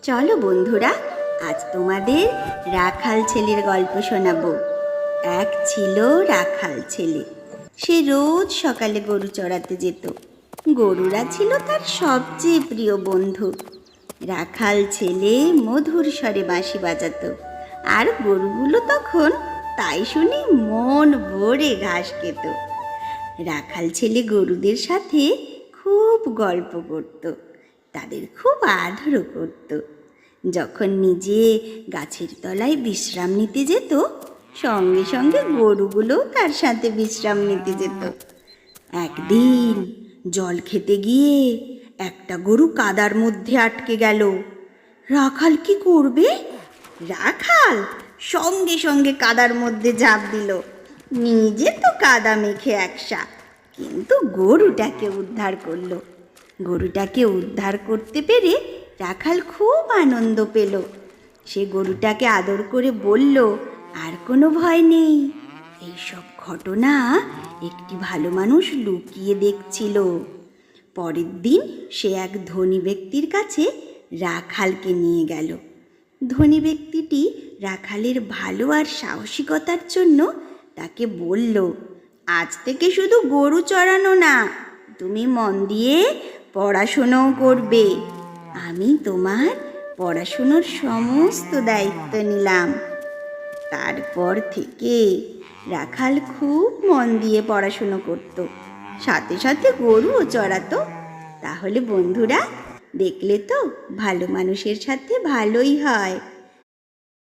চলো বন্ধুরা, আজ তোমাদের রাখাল ছেলের গল্প শোনাবো। এক ছিল রাখাল ছেলে। সে রোজ সকালে গরু চড়াতে যেত। গরুরা ছিল তার সবচেয়ে প্রিয় বন্ধু। রাখাল ছেলে মধুর স্বরে বাঁশি বাজাতো, আর গরুগুলো তখন তাই শুনে মন ভরে ঘাস খেত। রাখাল ছেলে গরুদের সাথে খুব গল্প করত, তাদের খুব আদরও করত। যখন নিজে গাছের তলায় বিশ্রাম নিতে যেত, সঙ্গে সঙ্গে গরুগুলোও তার সাথে বিশ্রাম নিতে যেত। একদিন জল খেতে গিয়ে একটা গরু কাদার মধ্যে আটকে গেল। রাখাল কি করবে? রাখাল সঙ্গে সঙ্গে কাদার মধ্যে ঝাঁপ দিল। নিজে তো কাদা মেখে একসা, কিন্তু গরুটাকে উদ্ধার করলো। গরুটাকে উদ্ধার করতে পেরে রাখাল খুব আনন্দ পেল। সে গরুটাকে আদর করে বলল, আর কোনো ভয় নেই। এইসব ঘটনা একটি ভালো মানুষ লুকিয়ে দেখছিল। পরের দিন সে এক ধনী ব্যক্তির কাছে রাখালকে নিয়ে গেল। ধনী ব্যক্তিটি রাখালের ভালো আর সাহসিকতার জন্য তাকে বলল, আজ থেকে শুধু গরু চড়ানো না, তুমি মন দিয়ে পড়াশুনোও করবে। আমি তোমার পড়াশুনোর সমস্ত দায়িত্ব নিলাম। তারপর থেকে রাখাল খুব মন দিয়ে পড়াশুনো করত, সাথে সাথে গরুও চড়াতো। তাহলে বন্ধুরা, দেখলে তো, ভালো মানুষের সাথে ভালোই হয়।